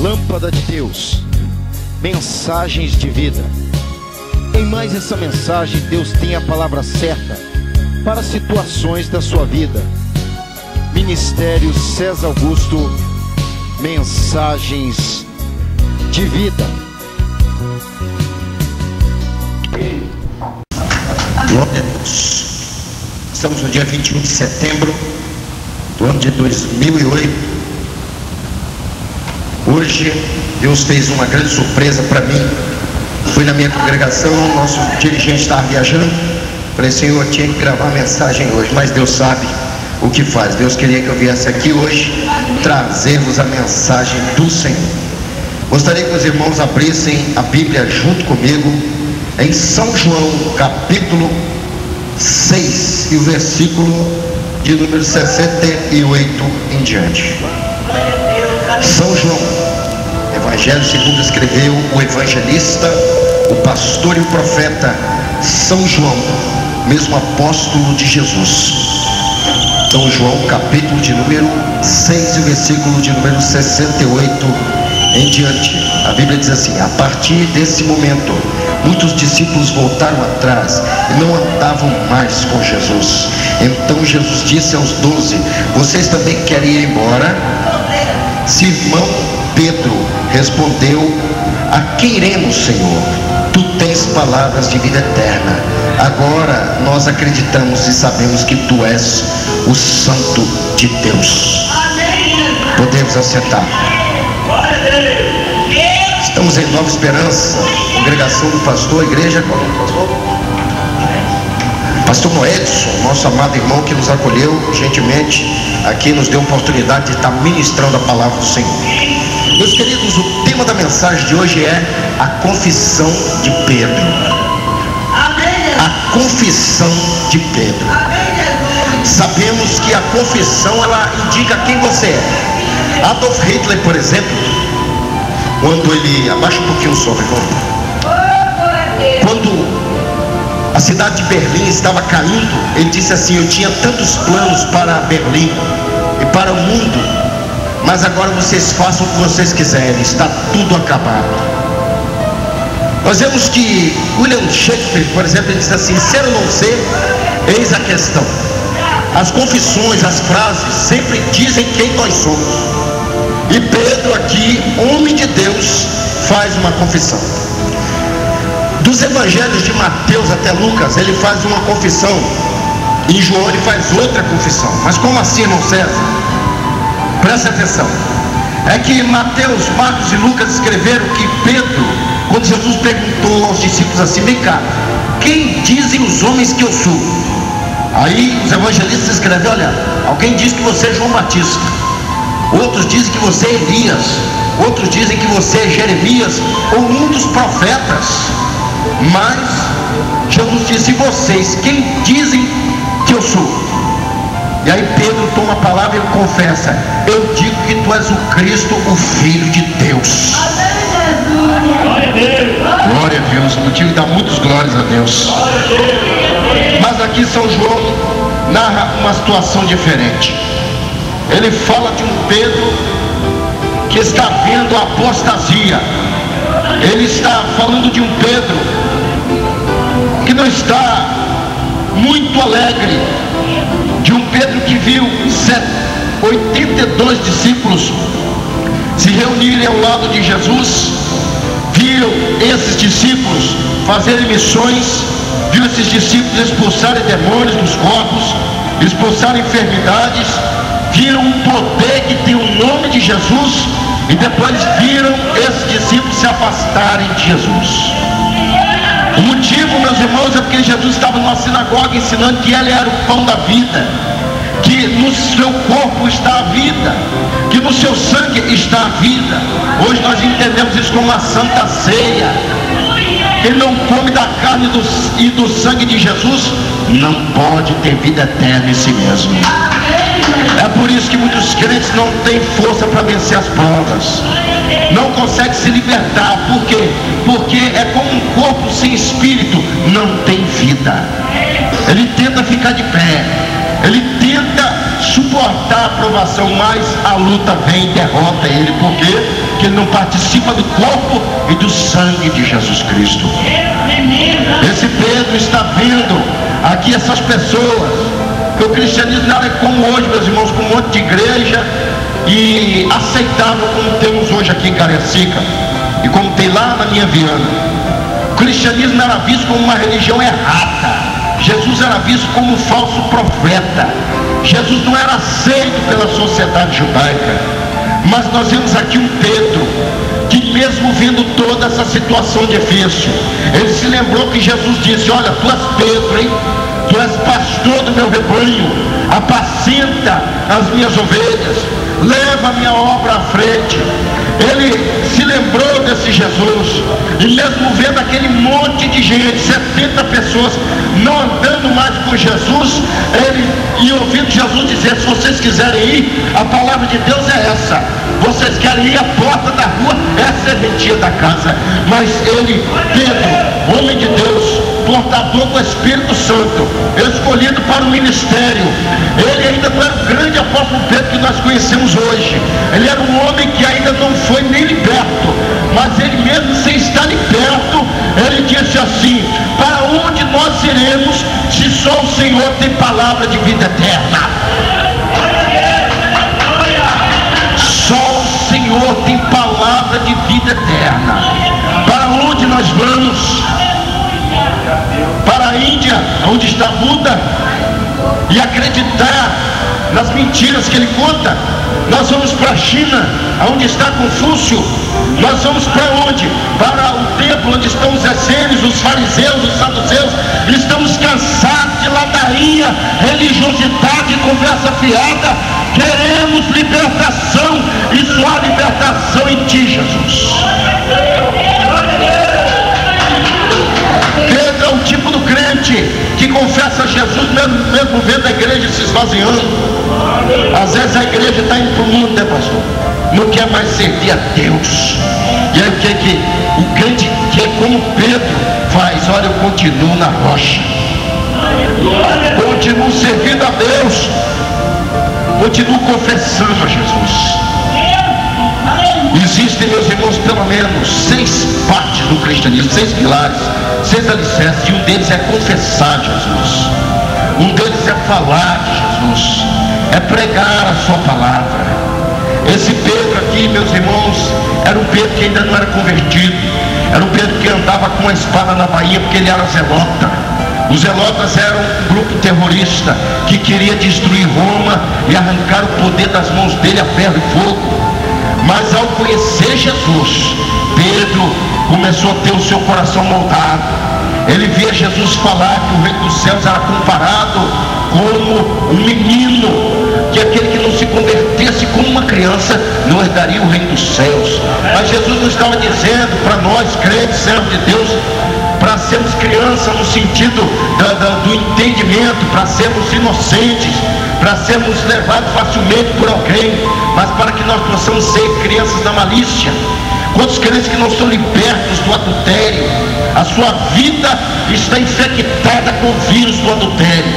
Lâmpada de Deus, mensagens de vida. Em mais essa mensagem, Deus tem a palavra certa para situações da sua vida. Ministério César Augusto, mensagens de vida. Glória a Deus. Estamos no dia 21 de setembro do ano de 2008. Hoje Deus fez uma grande surpresa para mim. Fui na minha congregação, nosso dirigente estava viajando. Falei, Senhor, eu tinha que gravar a mensagem hoje, mas Deus sabe o que faz. Deus queria que eu viesse aqui hoje trazer-vos a mensagem do Senhor. Gostaria que os irmãos abrissem a Bíblia junto comigo em São João, capítulo 6 e o versículo de número 68 em diante. São João, Evangelho segundo escreveu o evangelista, o pastor e o profeta São João, mesmo apóstolo de Jesus. São João, capítulo de número 6 e o versículo de número 68 em diante. A Bíblia diz assim: a partir desse momento, muitos discípulos voltaram atrás e não andavam mais com Jesus. Então Jesus disse aos 12: vocês também querem ir embora? Simão Pedro respondeu: a quem iremos, Senhor? Tu tens palavras de vida eterna. Agora nós acreditamos e sabemos que tu és o Santo de Deus. Podemos assentar. Estamos em Nova Esperança, congregação do pastor, igreja, qual é o pastor? Pastor Noedson, nosso amado irmão que nos acolheu gentilmente aqui, nos deu a oportunidade de estar ministrando a palavra do Senhor. Meus queridos, o tema da mensagem de hoje é a confissão de Pedro. A confissão de Pedro. Sabemos que a confissão, ela indica quem você é. Adolf Hitler, por exemplo, quando ele... abaixa um pouquinho o som, irmão. Quando a cidade de Berlim estava caindo, ele disse assim: eu tinha tantos planos para Berlim e para o mundo, mas agora vocês façam o que vocês quiserem, está tudo acabado. Nós vemos que William Shakespeare, por exemplo, ele diz assim: ser ou não ser, eis a questão. As confissões, as frases sempre dizem quem nós somos. E Pedro aqui, homem de Deus, faz uma confissão. Dos evangelhos de Mateus até Lucas, ele faz uma confissão. Em João ele faz outra confissão. Mas como assim, irmão César? Presta atenção. É que Mateus, Marcos e Lucas escreveram que Pedro, quando Jesus perguntou aos discípulos assim: vem cá, quem dizem os homens que eu sou? Aí os evangelistas escrevem: olha, alguém diz que você é João Batista, outros dizem que você é Elias, outros dizem que você é Jeremias ou um dos profetas. Mas Jesus disse: vocês, quem dizem que eu sou? E aí Pedro toma a palavra e ele confessa: eu digo que tu és o Cristo, o Filho de Deus. Glória a Deus. Eu tive que dar muitas glórias a Deus. Mas aqui São João narra uma situação diferente. Ele fala de um Pedro que está vendo a apostasia. Ele está falando de um Pedro que não está muito alegre, de um Pedro que viu 82 discípulos se reunirem ao lado de Jesus, viu esses discípulos fazerem missões, viu esses discípulos expulsarem demônios dos corpos, expulsarem enfermidades, viram um poder que tem o nome de Jesus, e depois viram esses discípulos se afastarem de Jesus. O motivo, meus irmãos, é porque Jesus estava numa sinagoga ensinando que ele era o pão da vida, que no seu corpo está a vida, que no seu sangue está a vida. Hoje nós entendemos isso como a Santa Ceia. Quem não come da carne e do sangue de Jesus não pode ter vida eterna em si mesmo. É por isso que muitos crentes não têm força para vencer as provas, não conseguem se libertar. Por quê? Porque é como um corpo sem espírito, não tem vida. Ele tenta ficar de pé, ele tenta suportar a salvação, mas a luta vem e derrota ele. Por quê? Porque ele não participa do corpo e do sangue de Jesus Cristo. Esse Pedro está vendo aqui essas pessoas, que o cristianismo não é como hoje, meus irmãos, com um monte de igreja e aceitável como temos hoje aqui em Cariacica e como tem lá na minha Viana. O cristianismo não era visto como uma religião errata. Jesus era visto como um falso profeta. Jesus não era aceito pela sociedade judaica. Mas nós vemos aqui um Pedro que, mesmo vendo toda essa situação difícil, ele se lembrou que Jesus disse: olha, tu és Pedro, hein? Tu és pastor do meu rebanho, apacenta as minhas ovelhas, leva a minha obra à frente. Ele se lembrou desse Jesus, e mesmo vendo aquele monte de gente, 70 pessoas não andando mais com Jesus, e ouvindo Jesus dizer: se vocês quiserem ir, a palavra de Deus é essa, vocês querem ir à porta da rua, essa é a serventia da casa. Mas ele, Pedro, homem de Deus, portador do Espírito Santo, escolhido para o ministério, ele ainda não era o grande apóstolo Pedro que nós conhecemos hoje. Ele era um homem que ainda não foi nem liberto, mas ele mesmo sem estar liberto, ele disse assim: para onde nós iremos se só o Senhor tem palavra de vida eterna? Só o Senhor tem palavra de vida eterna. Para onde nós vamos? Para a Índia, onde está Buda, e acreditar nas mentiras que ele conta? Nós vamos para a China, onde está Confúcio? Nós vamos para onde? Para o templo onde estão os essênios, os fariseus, os saduceus. Estamos cansados de ladainha, religiosidade, conversa fiada. Queremos libertação, e só a libertação em ti, Jesus. Pedro é o tipo do crente que confessa Jesus mesmo vendo a igreja se esvaziando. Às vezes a igreja está indo para o mundo, né, pastor? Não quer mais servir a Deus. E aí o que o crente que é como Pedro faz? Olha, eu continuo na rocha, continuo servindo a Deus, continuo confessando a Jesus. Existem, meus irmãos, pelo menos 6 partes do cristianismo, 6 pilares, 6 alicerces, e um deles é confessar Jesus, um deles é falar de Jesus, é pregar a sua palavra. Esse Pedro aqui, meus irmãos, era um Pedro que ainda não era convertido, era um Pedro que andava com a espada na bainha porque ele era zelota. Os zelotas eram um grupo terrorista que queria destruir Roma e arrancar o poder das mãos dele a ferro e fogo. Mas ao conhecer Jesus, Pedro começou a ter o seu coração moldado. Ele via Jesus falar que o reino dos céus era comparado como um menino, que aquele que não se convertesse como uma criança não herdaria o reino dos céus. Mas Jesus não estava dizendo para nós, crentes, servos de Deus, para sermos crianças no sentido do entendimento, para sermos inocentes, para sermos levados facilmente por alguém, mas para que nós possamos ser crianças da malícia. Quantos crentes que não são libertos do adultério? A sua vida está infectada com o vírus do adultério.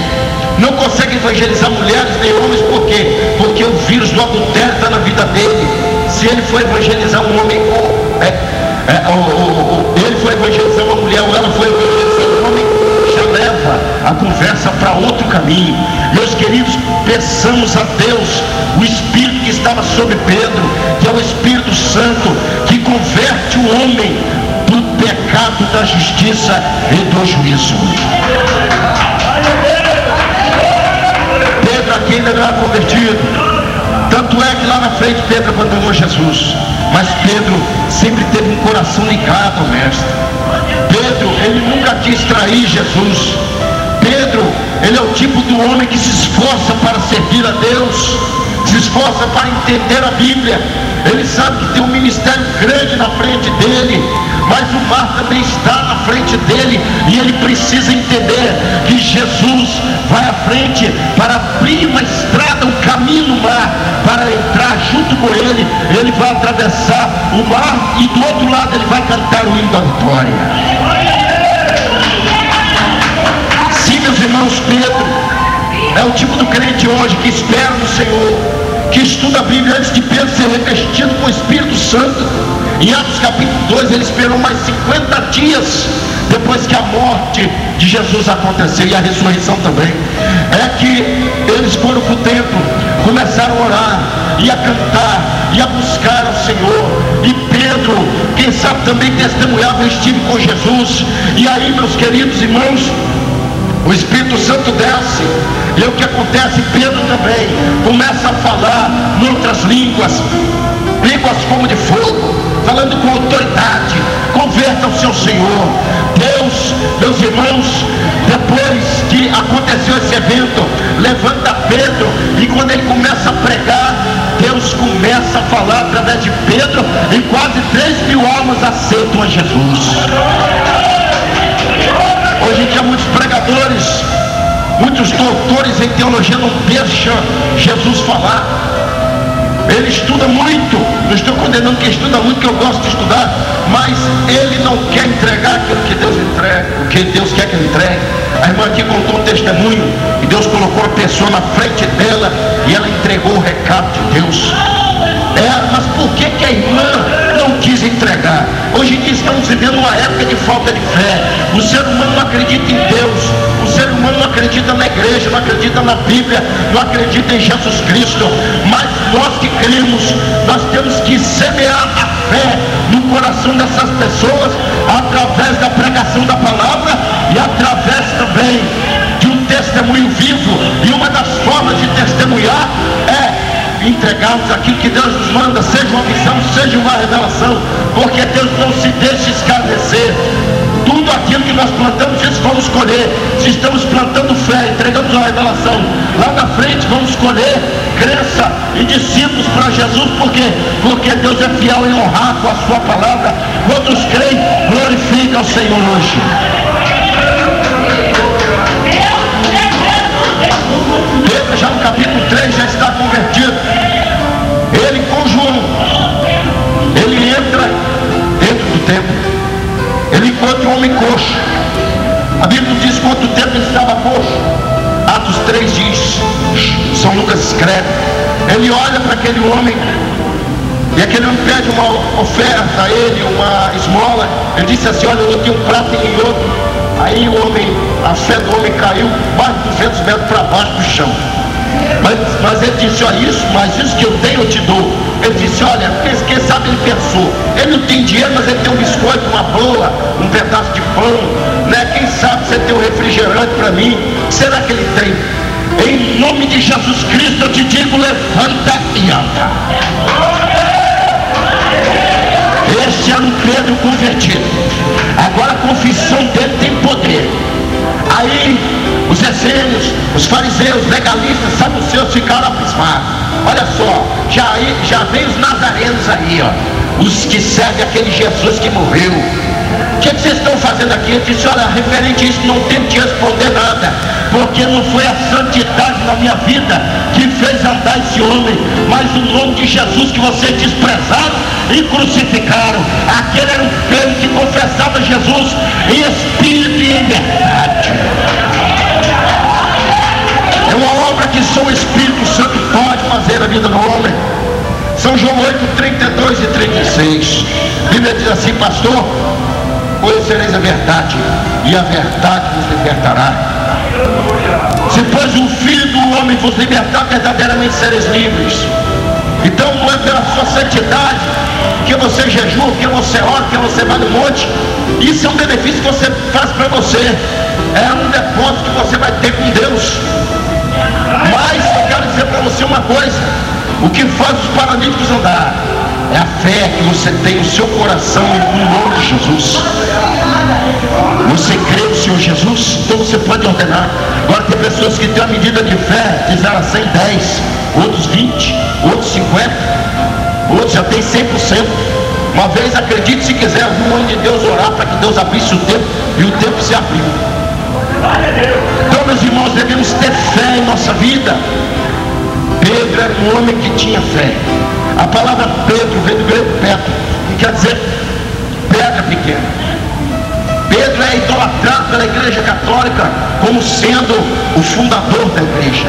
Não consegue evangelizar mulheres nem homens, por quê? Porque o vírus do adultério está na vida dele. Se ele for evangelizar um homem, ele foi evangelizar uma mulher, ou ela foi evangelizar um homem, já leva a conversa para outro caminho. Meus queridos, peçamos a Deus o Espírito que estava sobre Pedro, que é o Espírito Santo, que converte o homem para o pecado da justiça e do juízo. Pedro aqui ainda não era convertido, tanto é que lá na frente Pedro abandonou Jesus, mas Pedro sempre teve um coração ligado ao Mestre. Pedro, ele nunca quis trair Jesus. Pedro, ele é o tipo do homem que se esforça para servir a Deus, se esforça para entender a Bíblia. Ele sabe que tem um ministério grande na frente dele, mas o mar também está na frente dele, e ele precisa entender que Jesus vai à frente para abrir uma estrada, um caminho no mar, para entrar junto com ele. Ele vai atravessar o mar e do outro lado ele vai cantar o hino da vitória. Sim, meus irmãos, Pedro é o tipo do crente hoje que espera no Senhor, que estuda a Bíblia antes de Pedro ser revestido com o Espírito Santo, em Atos capítulo 2, ele esperou mais 50 dias depois que a morte de Jesus aconteceu e a ressurreição também. É que eles foram para o templo, começaram a orar e a cantar e a buscar o Senhor. E Pedro, quem sabe também testemunhava, estive com Jesus. E aí, meus queridos irmãos, o Espírito Santo desce, e o que acontece? Pedro também começa a falar em outras línguas como de fogo, falando com autoridade. Converta o seu Senhor. Deus, meus irmãos, depois que aconteceu esse evento, levanta Pedro, e quando ele começa a pregar, Deus começa a falar através de Pedro, e quase 3.000 almas aceitam a Jesus. Hoje em dia muitos pregadores, muitos doutores em teologia não deixam Jesus falar. Ele estuda muito, não estou condenando quem estuda muito, que eu gosto de estudar, mas ele não quer entregar aquilo que Deus entrega, o que Deus quer que ele entregue. A irmã aqui contou um testemunho, e Deus colocou a pessoa na frente dela, e ela entregou o recado de Deus. Mas por que a irmã não quis entregar? Hoje em dia estamos vivendo uma época de falta de fé. O ser humano não acredita em Deus, o ser humano não acredita na igreja, não acredita na Bíblia, não acredita em Jesus Cristo. Mas nós que cremos, nós temos que semear a fé no coração dessas pessoas, através da pregação da palavra e através também de um testemunho vivo. E uma das formas de testemunhar é entregarmos aquilo que Deus nos manda, seja uma visão, seja uma revelação, porque Deus não se deixa escarnecer. Tudo aquilo que nós plantamos, isso vamos colher. Se estamos plantando fé, entregamos a revelação, lá na frente vamos colher crença e discípulos para Jesus. Por quê? Porque Deus é fiel em honrar com a sua palavra. Quantos creem, glorificam ao Senhor hoje. Pedro, já no capítulo 3, já está convertido. Ele com João, ele entra dentro do templo, ele encontra um homem coxo. A Bíblia diz quanto tempo ele estava coxo. Atos 3 diz, São Lucas escreve, ele olha para aquele homem, e aquele homem pede uma oferta a ele, uma esmola. Ele disse assim: olha, eu tenho um prato e outro. Aí o homem, a fé do homem caiu mais de 200 metros para baixo do chão. Mas ele disse: olha, isso que eu tenho eu te dou. Ele disse: olha, quem sabe ele pensou, ele não tem dinheiro, mas ele tem um biscoito, uma bola, um pedaço de pão, né? Quem sabe você tem um refrigerante para mim? Será que ele tem? Em nome de Jesus Cristo eu te digo, levanta e anda. Este era um Pedro convertido. Agora a confissão dele tem poder. Aí os essênios, os fariseus, legalistas, saduceus ficaram abismados. Olha só, já vem os nazarenos aí, ó, os que servem aquele Jesus que morreu. O que vocês estão fazendo aqui? Ele disse: olha, referente a isso não tenho que responder nada, porque não foi a santidade na minha vida que fez andar esse homem, mas o nome de Jesus que vocês desprezaram e crucificaram. Aquele era um Pedro que confessava Jesus em espírito e em verdade. É uma obra que só o Espírito Santo pode fazer na vida do homem. São João 8, 32 e 36. A Bíblia diz assim: pastor, conhecereis a verdade, e a verdade vos libertará. Se pois o Filho do homem vos libertar, verdadeiramente sereis livres. Então não é pela sua santidade que você jejua, que você ora, que você vai no monte. Isso é um benefício que você faz para você, é um depósito que você vai ter com Deus. Mas eu quero dizer para você uma coisa: o que faz os paralíticos andar é a fé que você tem no seu coração no nome de Jesus. Você crê no Senhor Jesus, então você pode ordenar. Agora tem pessoas que têm uma medida de fé de 0 a 100, 10, outros 20, outros 50, outros já tem 100%. Uma vez, acredite se quiser, eu vi um homem de Deus orar para que Deus abrisse o tempo, e o tempo se abriu. Então, meus irmãos, devemos ter fé em nossa vida. Pedro era um homem que tinha fé. A palavra Pedro vem do grego Petro, que quer dizer pedra pequena. Pedro é idolatrado pela Igreja Católica como sendo o fundador da igreja.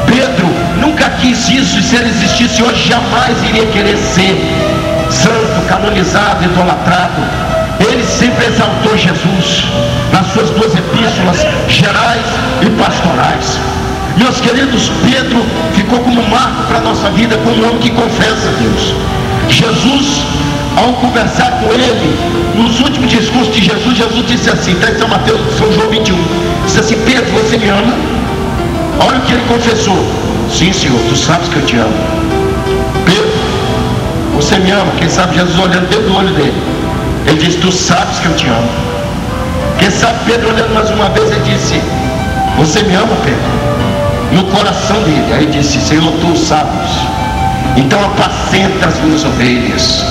Pedro nunca quis isso, e se ele existisse hoje, jamais iria querer ser santo, canonizado, idolatrado. Ele sempre exaltou Jesus nas suas duas epístolas, gerais e pastorais. Meus queridos, Pedro ficou como marco para a nossa vida, como um homem que confessa a Deus. Jesus, ao conversar com ele, nos últimos discursos de Jesus, Jesus disse assim, está em São Mateus, São João 21, disse assim: Pedro, você me ama? Olha o que ele confessou: sim, Senhor, tu sabes que eu te amo. Pedro, você me ama? Quem sabe Jesus olhando dentro do olho dele, ele disse: tu sabes que eu te amo. Quem sabe Pedro olhando mais uma vez, ele disse: você me ama, Pedro? No coração dele, aí disse: Senhor, tu sabes, então apacenta as minhas ovelhas.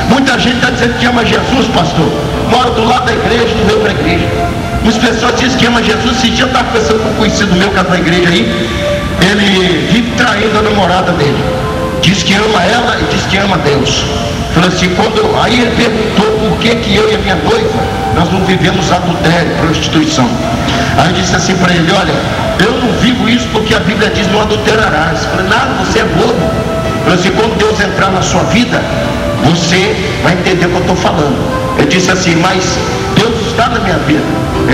Muita gente está dizendo que ama Jesus, pastor, mora do lado da igreja, não veio para a igreja. Muitas pessoas dizem que ama Jesus. Esse dia eu estava conversando com um conhecido meu que está na igreja aí, ele vive traindo a namorada dele, diz que ama ela e diz que ama Deus. Falou assim, aí ele perguntou por que eu e a minha noiva, nós não vivemos adultério, prostituição. Aí eu disse assim para ele: olha, eu não vivo isso porque a Bíblia diz não adulterarás. Eu falei: nada, você é bobo. Falei assim, quando Deus entrar na sua vida, você vai entender o que eu estou falando. Ele disse assim: mas Deus está na minha vida.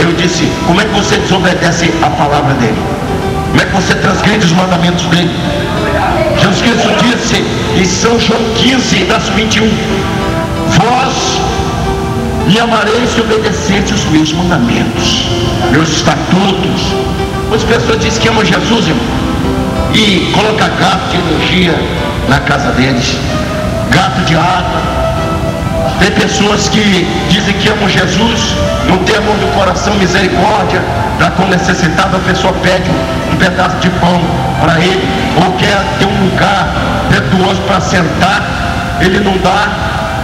Eu disse: como é que você desobedece a palavra dele? Como é que você transgride os mandamentos dele? Jesus Cristo disse em São João 15, verso 21, vós me amareis se obedeceste os meus mandamentos, meus estatutos. As pessoas dizem que amam Jesus, irmão, e colocam gato de energia na casa deles, gato de água. Tem pessoas que dizem que amam Jesus, não tem amor no coração, misericórdia, dá com necessitado, a pessoa pede um pedaço de pão para ele, ou quer ter um lugar perdoso para sentar, ele não dá,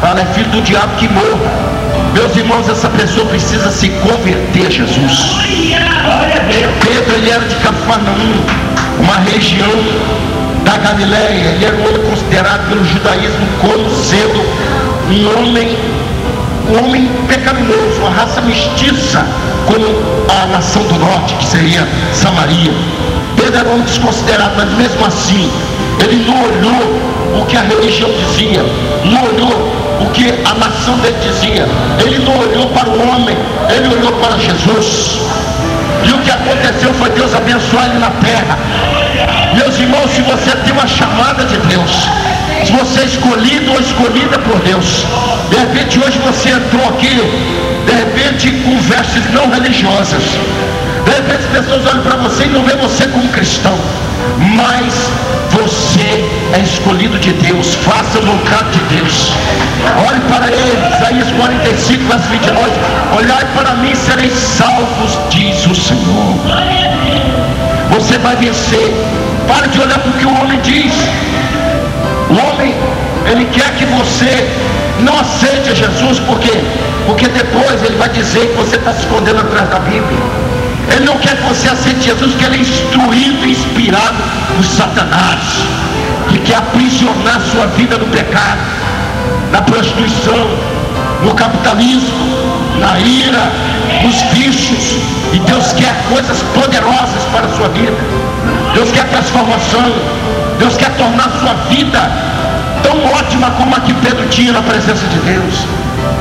fala: é filho do diabo, que morra. Meus irmãos, essa pessoa precisa se converter a Jesus. Pedro, ele era de Cafarnaum, uma região da Galileia. Ele era um homem considerado pelo judaísmo como sendo um homem pecaminoso, uma raça mestiça, como a nação do norte, que seria Samaria. Pedro era um homem desconsiderado, mas mesmo assim, ele não olhou o que a religião dizia, não olhou o que a nação dele dizia, ele não olhou para o homem, ele olhou para Jesus. E o que aconteceu foi Deus abençoar ele na terra. Meus irmãos, se você tem uma chamada de Deus, se você é escolhido ou escolhida por Deus, de repente hoje você entrou aqui, de repente com vestes não religiosas, de repente as pessoas olham para você e não vê você como cristão, mas você é escolhido de Deus. Faça a vontade de Deus, olhe para ele. Isaías 45, verso 29, olhai para mim e sereis salvos, diz o Senhor. Você vai vencer. Pare de olhar para o que o homem diz. O homem, ele quer que você não aceite Jesus. Por quê? Porque depois ele vai dizer que você está se escondendo atrás da Bíblia. Ele não quer que você aceite Jesus, porque ele é instruído e inspirado por Satanás, que quer aprisionar sua vida no pecado, na prostituição, no capitalismo, na ira, nos vícios. E Deus quer coisas poderosas para a sua vida. Deus quer transformação. Deus quer tornar a sua vida tão ótima como a que Pedro tinha na presença de Deus.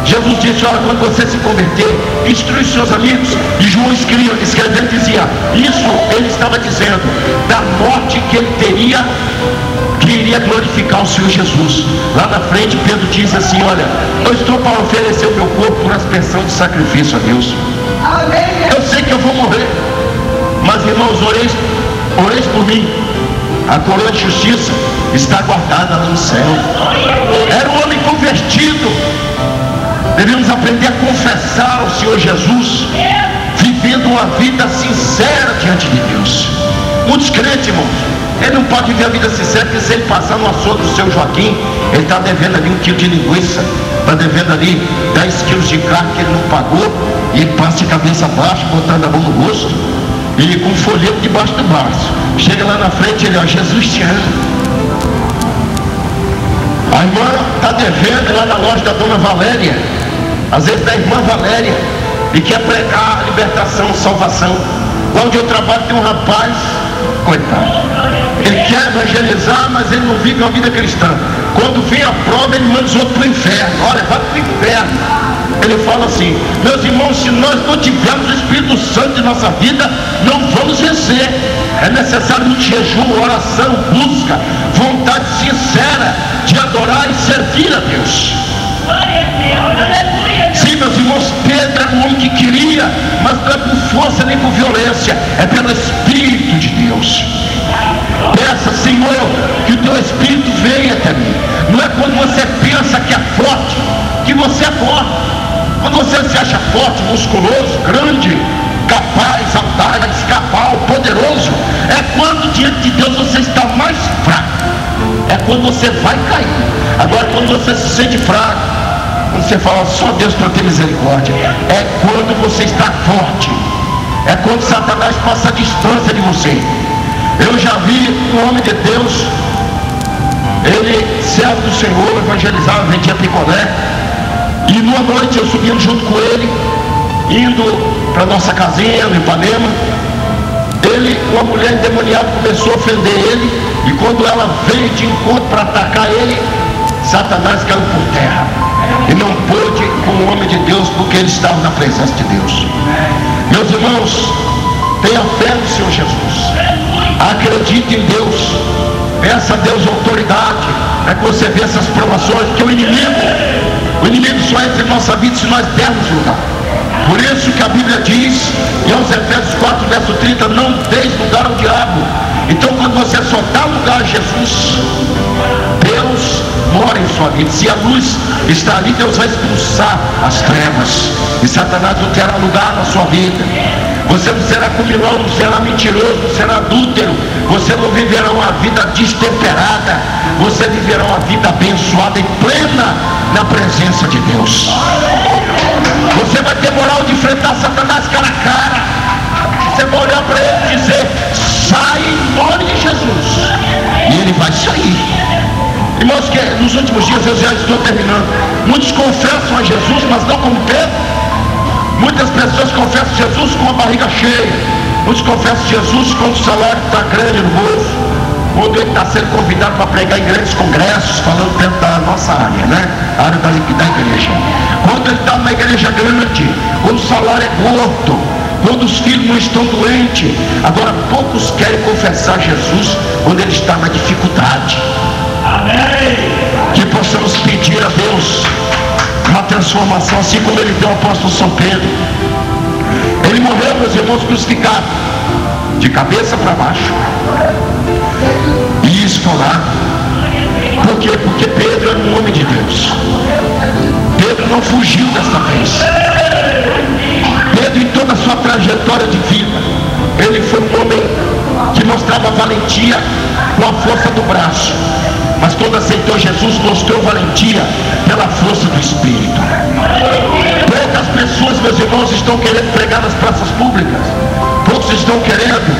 Jesus disse: olha, quando você se converter, instrui seus amigos. E João escrevendo dizia, isso ele estava dizendo da morte que ele teria, que iria glorificar o Senhor Jesus. Lá na frente Pedro diz assim: olha, eu estou para oferecer o meu corpo por aspersão de sacrifício a Deus. Eu sei que eu vou morrer, mas irmãos, oreis por mim. A coroa de justiça está guardada lá no céu. Era um homem convertido. Devemos aprender a confessar ao Senhor Jesus, vivendo uma vida sincera diante de Deus. Muitos crentes, irmãos, ele não pode viver a vida sincera, porque se ele passar no açougue do seu Joaquim, ele está devendo ali 1 quilo de linguiça, está devendo ali 10 quilos de carne que ele não pagou, e ele passa de cabeça baixa, botando a mão no rosto, e com um folheto debaixo do braço. Chega lá na frente, ele: ó, Jesus te ama. A irmã está devendo lá na loja da dona Valéria, às vezes da irmã Valéria, e quer pregar a libertação, salvação. Lá onde eu trabalho tem um rapaz, coitado, Ele quer evangelizar, mas ele não vive uma vida cristã. Quando vem a prova, ele manda os outros para o inferno. Olha, vai para o inferno. Ele fala assim: meus irmãos, se nós não tivermos o Espírito Santo em nossa vida, não vamos vencer. É necessário muito jejum, oração, busca, vontade sincera de adorar e servir a Deus. Sim, meus irmãos, Pedro era um homem que queria, mas não é por força nem por violência, é pelo Espírito de Deus. Peça, Senhor, que o teu Espírito venha até mim. Não é quando você pensa que é forte, que você é forte. Quando você se acha forte, musculoso, grande, capaz, audaz, cabal, poderoso, é quando diante de Deus você está mais fraco. É quando você vai cair. Agora, quando você se sente fraco, quando você fala só Deus para ter misericórdia, é quando você está forte. É quando Satanás passa a distância de você. Eu já vi um homem de Deus, ele, servo do Senhor, evangelizava, vendia picolé, e numa noite eu subindo junto com ele, indo para nossa casinha no Ipanema, uma mulher endemoniada começou a ofender ele, e quando ela veio de encontro para atacar ele, Satanás caiu por terra, e não pôde com o homem de Deus, porque ele estava na presença de Deus. Meus irmãos, tenha fé no Senhor Jesus, acredite em Deus, peça a Deus autoridade, para que você veja essas provações, que o inimigo só entra em nossa vida se nós dermos lugar. Por isso que a Bíblia diz, em aos Efésios 4, verso 30, não deis lugar ao diabo. Então, quando você só dá lugar a Jesus, Deus mora em sua vida. Se a luz está ali, Deus vai expulsar as trevas, e Satanás não terá lugar na sua vida. Você não será comilão, não será mentiroso, não será adúltero, você não viverá uma vida destemperada, você viverá uma vida abençoada e plena na presença de Deus. Você vai ter moral de enfrentar Satanás cara a cara. Você vai olhar para ele e dizer: sai em nome de Jesus, e ele vai sair. Irmãos, que nos últimos dias, eu já estou terminando, muitos confessam a Jesus, mas não como Pedro. Muitas pessoas confessam Jesus com a barriga cheia. Muitos confessam Jesus quando o salário está grande no bolso, quando ele está sendo convidado para pregar em grandes congressos, falando dentro da nossa área, né? A área da igreja. Quando ele está numa igreja grande, quando o salário é gordo, quando os filhos não estão doentes. Agora, poucos querem confessar Jesus quando ele está na dificuldade. Amém. Que possamos pedir a Deus uma transformação, assim como ele deu ao apóstolo São Pedro. Ele morreu, meus irmãos, crucificado, de cabeça para baixo e esfolado. Por quê? Porque Pedro era um homem de Deus. Pedro não fugiu desta vez. Pedro, em toda a sua trajetória de vida, ele foi um homem que mostrava valentia com a força do braço, mas quando aceitou Jesus, mostrou valentia pela força do Espírito. Poucas pessoas, meus irmãos, estão querendo pregar nas praças públicas. Poucos estão querendo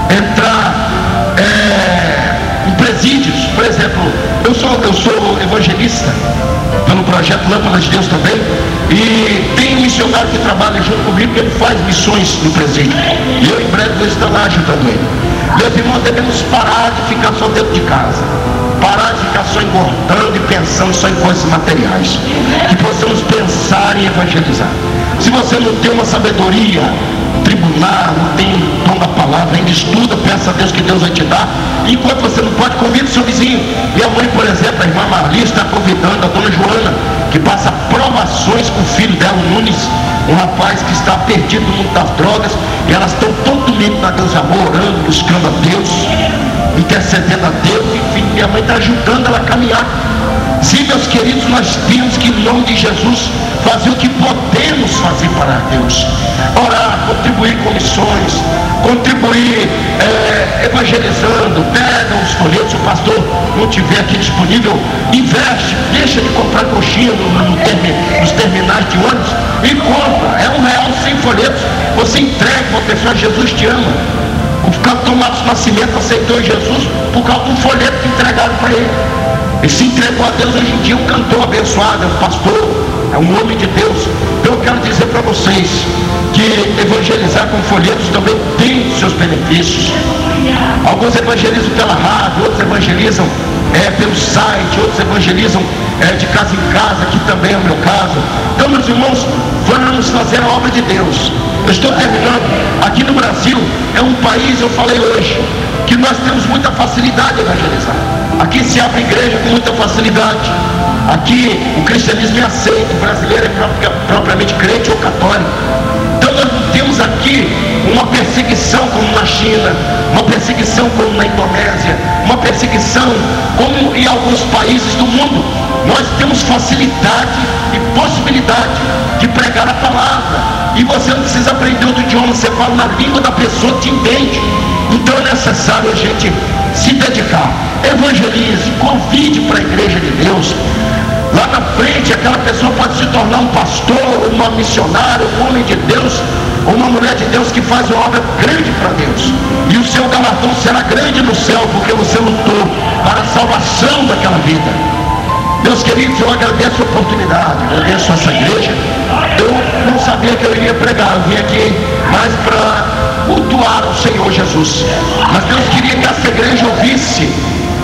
entrar em presídios. Por exemplo, eu sou evangelista pelo projeto Lâmpada de Deus também, e tem um missionário que trabalha junto comigo, que ele faz missões no presídio, e eu em breve vou estar lá ajudando ele. Meus irmãos, devemos parar de ficar só dentro de casa, parar de ficar só engordando e pensando só em coisas materiais, que possamos pensar em evangelizar. Se você não tem uma sabedoria tribunal, não tem o dom da palavra, ainda estuda, peça a Deus que Deus vai te dar. Enquanto você não pode, convida o seu vizinho. Minha mãe, por exemplo, a irmã Marli, está convidando a dona Joana, que passa provações com o filho dela, o Nunes, um rapaz que está perdido no mundo das drogas, e elas estão todo domingo na Deus Amor, orando, buscando a Deus, intercedendo a Deus. Enfim, minha mãe está ajudando ela a caminhar. Sim, meus queridos, nós temos que, em nome de Jesus, fazer o que podemos fazer para Deus. Orar, contribuir com missões, contribuir evangelizando. Pega os folhetos, se o pastor não tiver aqui disponível, investe, deixa de comprar coxinha nos terminais de ônibus e compra. É R$1 sem folhetos, você entrega para uma pessoa. Jesus te ama. O cantor Marcos Nascimento aceitou Jesus por causa do folheto que entregaram para ele. Ele se entregou a Deus. Hoje em dia, um cantor abençoado, é um pastor, é um homem de Deus. Eu quero dizer para vocês que evangelizar com folhetos também tem seus benefícios. Alguns evangelizam pela rádio, outros evangelizam pelo site, outros evangelizam de casa em casa, que também é o meu caso. Então, meus irmãos, vamos fazer a obra de Deus. Eu estou terminando. Aqui no Brasil é um país, eu falei hoje, que nós temos muita facilidade de evangelizar. Aqui se abre igreja com muita facilidade. Aqui o cristianismo é aceito, o brasileiro é propriamente crente ou católico. Então nós não temos aqui uma perseguição como na China, uma perseguição como na Indonésia, uma perseguição como em alguns países do mundo. Nós temos facilidade e possibilidade de pregar a palavra. E você não precisa aprender outro idioma, você fala na língua da pessoa que te entende. Então é necessário a gente se dedicar. Evangelize, convide para a igreja de Deus. Lá na frente aquela pessoa pode se tornar um pastor, uma missionária, um homem de Deus, ou uma mulher de Deus que faz uma obra grande para Deus. E o seu galardão será grande no céu, porque você lutou para a salvação daquela vida. Meus queridos, eu agradeço a oportunidade, agradeço a essa igreja. Eu não sabia que eu iria pregar, eu vim aqui mais para cultuar o Senhor Jesus. Mas Deus queria que essa igreja ouvisse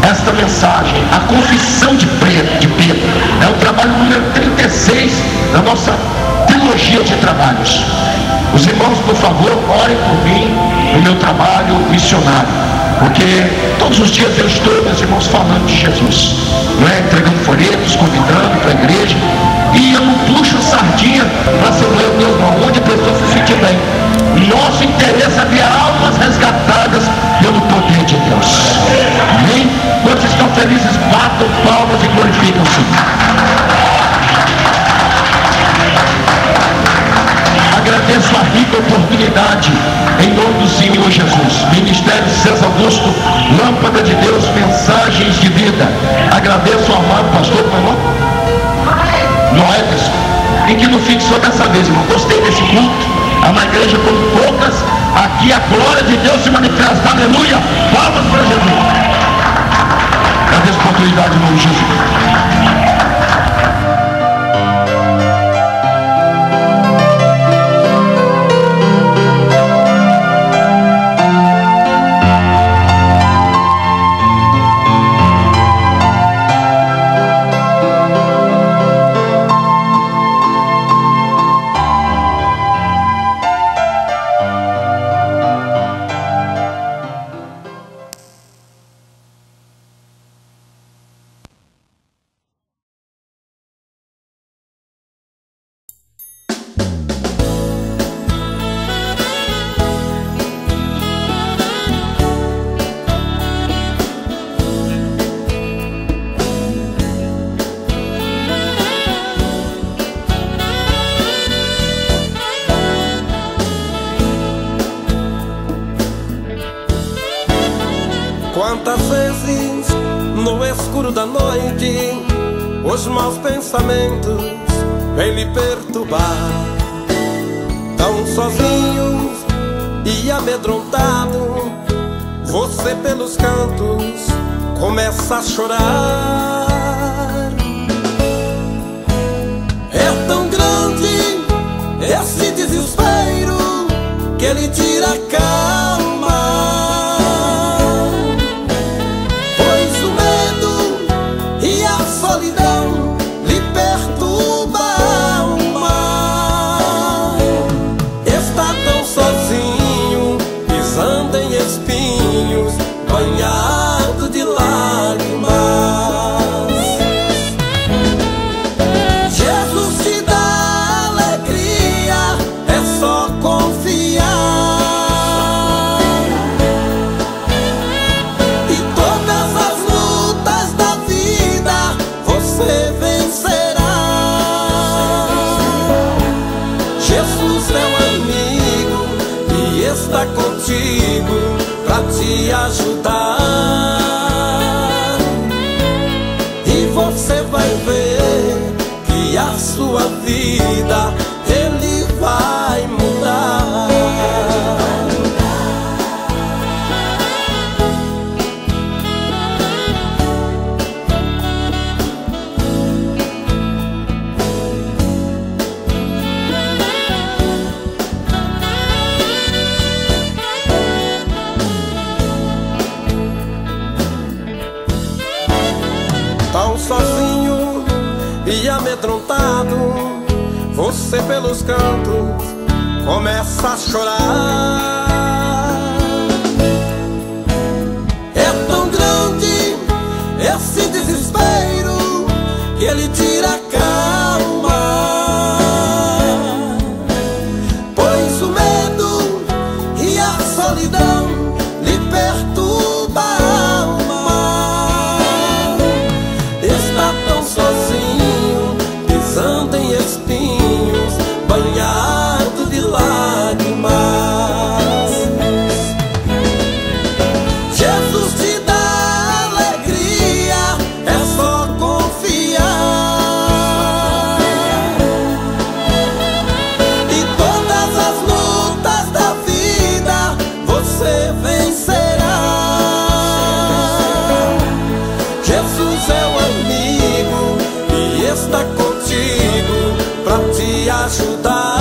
esta mensagem, a confissão de Pedro. É o trabalho número 36 da nossa trilogia de trabalhos. Os irmãos, por favor, orem por mim no meu trabalho missionário, porque todos os dias eu estou, meus irmãos, falando de Jesus, não é? Entregando folhetos, convidando para a igreja, e eu não puxo sardinha para a Assembleia de Deus, não, onde a pessoa se sentir bem. Nosso interesse é ver almas resgatadas pelo poder de Deus. Amém? Quantos estão felizes, batam palmas e glorificam-se. Agradeço a rica oportunidade em nome do Senhor Jesus. Ministério César Augusto, Lâmpada de Deus, Mensagens de Vida. Agradeço ao amado pastor Noé, em que não fixou dessa vez, irmão. Gostei desse culto. É uma igreja como poucas. Aqui a glória de Deus se manifesta. Aleluia! Palmas para Jesus. Agradeço a oportunidade, irmão Jesus. Quantas vezes no escuro da noite os maus pensamentos vêm lhe perturbar, tão sozinhos e amedrontado, você pelos cantos começa a chorar. É tão grande esse desespero que ele tira a calma. Solidão lhe perturba a alma. Está tão sozinho, pisando em espinhos, banhado de lágrimas. Jesus te dá alegria, é só confiar. E todas as lutas da vida você vencerá. Jesus é um amigo e está contigo para te ajudar. E você vai ver que a sua vida Ele vai mudar. sozinho e amedrontado, você pelos cantos começa a chorar. É tão grande esse desespero que ele tira a calma, pois o medo e a solidão lhe perturba a alma. Está tão sozinho, pisando em espinhos, banhado de lágrimas. Jesus te dá alegria, é só confiar, e todas as lutas da vida você vencerá. Jesus é o amigo e está contigo pra te ajudar,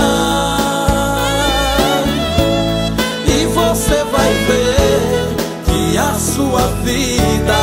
e você vai ver que a sua vida